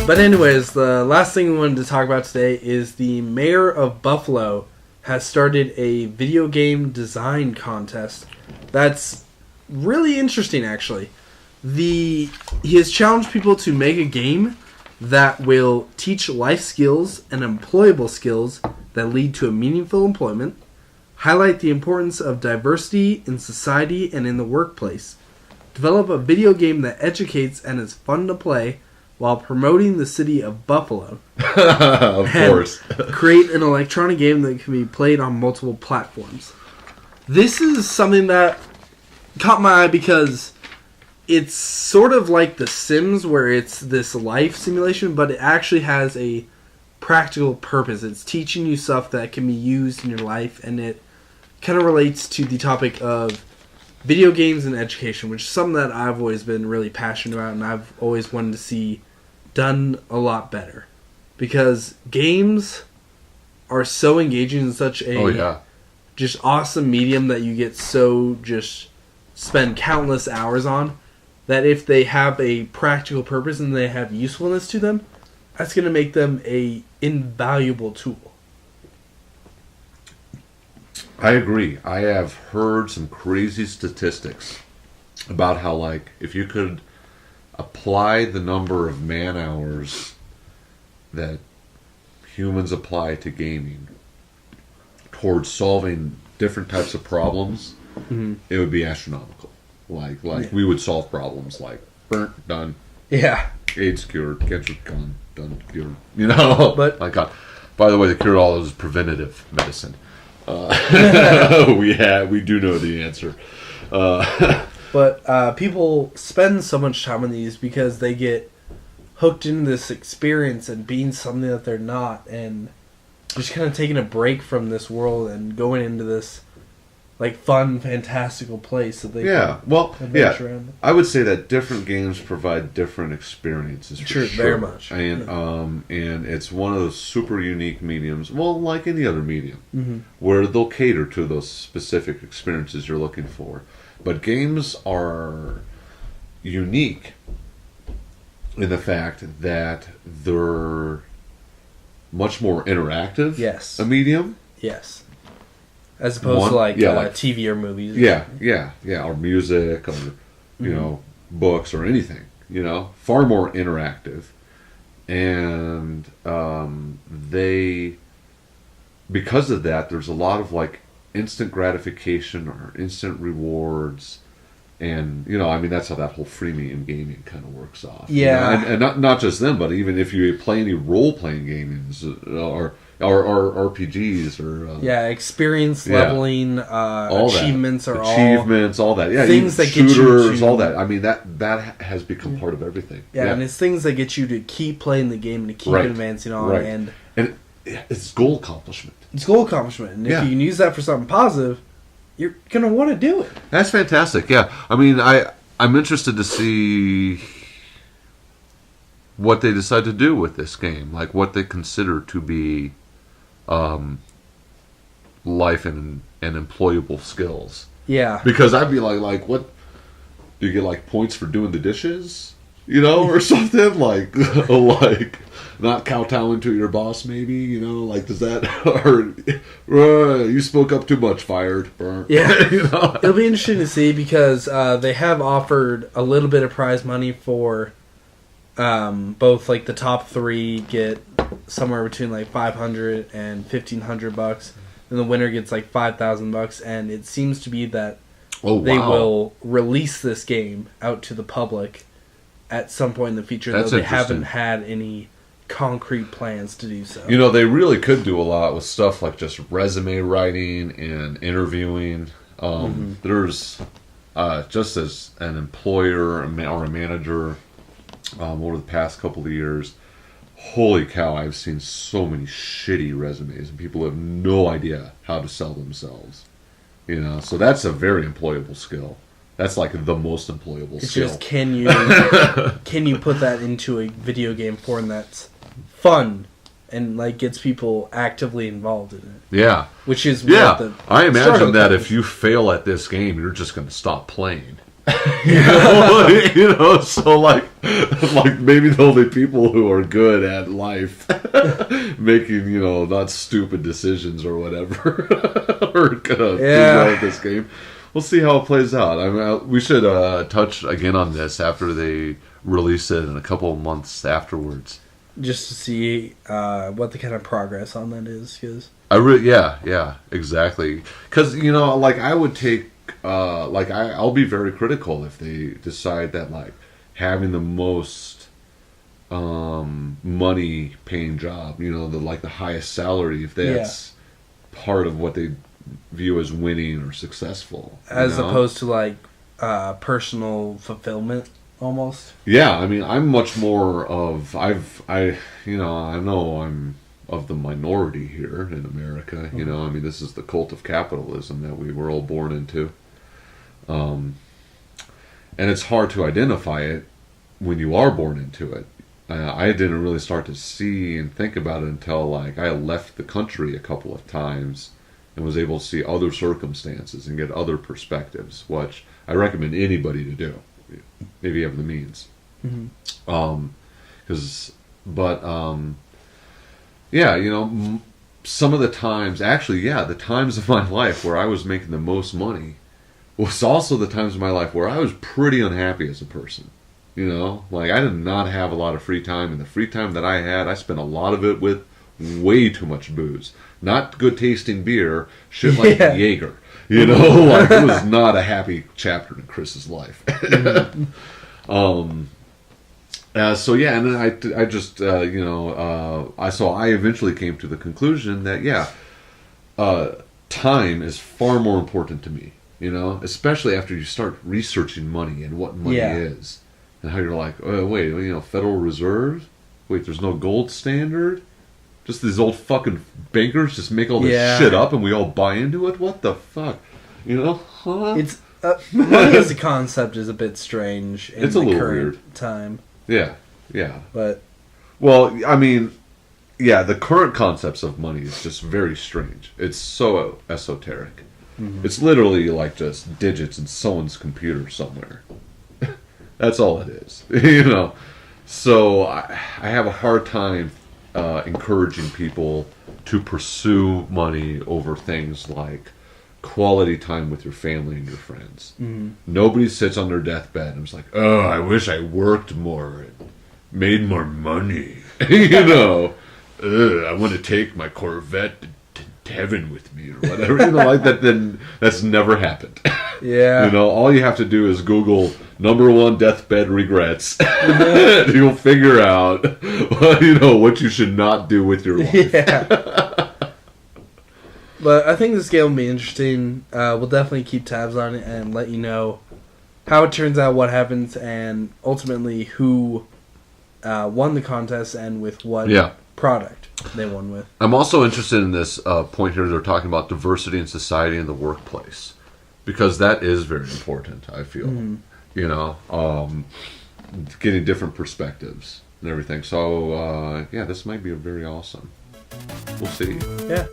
But anyways, the last thing we wanted to talk about today is the mayor of Buffalo has started a video game design contest. That's really interesting, actually. He has challenged people to make a game that will teach life skills and employable skills that lead to a meaningful employment, highlight the importance of diversity in society and in the workplace, develop a video game that educates and is fun to play, while promoting the city of Buffalo. Of course. Create an electronic game that can be played on multiple platforms. This is something that caught my eye because it's sort of like The Sims, where it's this life simulation, but it actually has a practical purpose. It's teaching you stuff that can be used in your life, and it kind of relates to the topic of video games and education, which is something that I've always been really passionate about, and I've always wanted to see done a lot better. Because games are so engaging in such a just awesome medium that you get so just spend countless hours on, that if they have a practical purpose and they have usefulness to them, that's going to make them a invaluable tool. I agree. I have heard some crazy statistics about how, like, if you could apply the number of man hours that humans apply to gaming towards solving different types of problems, it would be astronomical. Like we would solve problems like burnt, done. Yeah. AIDS cured, cancer gone, done, cured. You know? But, my God. By the way, the cure all is preventative medicine. We do know the answer. But people spend so much time on these because they get hooked into this experience and being something that they're not, and just kind of taking a break from this world and going into this like fun, fantastical place that they adventure in. I would say that different games provide different experiences. For sure, very much. And and it's one of those super unique mediums. Well, like any other medium, where they'll cater to those specific experiences you're looking for. But games are unique in the fact that they're much more interactive. Yes. A medium. Yes. As opposed to like TV or movies. Or music, or you know, books or anything. You know, far more interactive, and because of that, there's a lot of like instant gratification or instant rewards, and you know, I mean, that's how that whole freemium gaming kind of works off. Yeah, you know? and not just them, but even if you play any role playing games or RPGs or experience leveling, all achievements that. are achievements, all that. Yeah, things that shooters, get you to, all that. I mean, that has become part of everything. Yeah, and it's things that get you to keep playing the game and to keep advancing on, and it's goal accomplishment. It's goal accomplishment, and if you can use that for something positive, you're gonna want to do it. That's fantastic. Yeah, I mean, I'm interested to see what they decide to do with this game, like what they consider to be life and employable skills. Yeah, because I'd be like, what do you get, like points for doing the dishes, you know, or something like not kowtowing to your boss, maybe, you know, like does that or you spoke up too much, fired, burnt. Yeah. You know? It'll be interesting to see because they have offered a little bit of prize money for both like the top 3 get somewhere between like $500 and $1,500, and the winner gets like $5,000, and it seems to be that they will release this game out to the public at some point in the future, though they haven't had any concrete plans to do so. You know, they really could do a lot with stuff like just resume writing and interviewing. There's just as an employer or a manager over the past couple of years, holy cow, I've seen so many shitty resumes, and people have no idea how to sell themselves. You know, so that's a very employable skill. That's like the most employable skill. It's just can you put that into a video game form that's fun and like gets people actively involved in it. Yeah. Which is I imagine that if you fail at this game, you're just going to stop playing. You know, so like maybe the only people who are good at life, making, you know, not stupid decisions or whatever, are gonna do well at this game. We'll see how it plays out. I mean, we should touch again on this after they release it in a couple of months afterwards, just to see what the kind of progress on that is. Because yeah, exactly. Because, you know, like I would take. I'll be very critical if they decide that like having the most money paying job, you know, the highest salary, if that's part of what they view as winning or successcll, as opposed to like personal fulfillment almost. Yeah, I mean, I'm much more of I know I'm of the minority here in America. You know, I mean, this is the cult of capitalism that we were all born into. And it's hard to identify it when you are born into it. I didn't really start to see and think about it until like I left the country a couple of times and was able to see other circumstances and get other perspectives, which I recommend anybody to do if you have the means. Yeah, you know, some of the times, actually, the times of my life where I was making the most money was also the times of my life where I was pretty unhappy as a person. You know, like I did not have a lot of free time, and the free time that I had, I spent a lot of it with way too much booze. Not good tasting beer, shit like Jaeger. You know, like it was not a happy chapter in Chris's life. So yeah, and then I just I eventually came to the conclusion that time is far more important to me. You know, especially after you start researching money and what money is, and how you're like, oh wait, you know, Federal Reserve, wait, there's no gold standard, just these old fucking bankers just make all this shit up and we all buy into it. What the fuck, you know? Huh? It's money as a concept is a bit strange in the current weird time. Yeah. But well, I mean, the current concepts of money is just very strange. It's so esoteric. It's literally like just digits in someone's computer somewhere. That's all it is, you know. So I have a hard time encouraging people to pursue money over things like quality time with your family and your friends. Nobody sits on their deathbed and is like, oh, I wish I worked more and made more money. You know, I want to take my Corvette to heaven with me or whatever. You know, like that. Then that's never happened. Yeah. You know, all you have to do is Google #1 deathbed regrets. You'll figure out, you know, what you should not do with your life. Yeah. But I think this game will be interesting. We'll definitely keep tabs on it and let you know how it turns out, what happens, and ultimately who won the contest and with what product they won with. I'm also interested in this point here. They're talking about diversity in society and the workplace, because that is very important, I feel. You know, getting different perspectives and everything. So, this might be very awesome. We'll see. Yeah.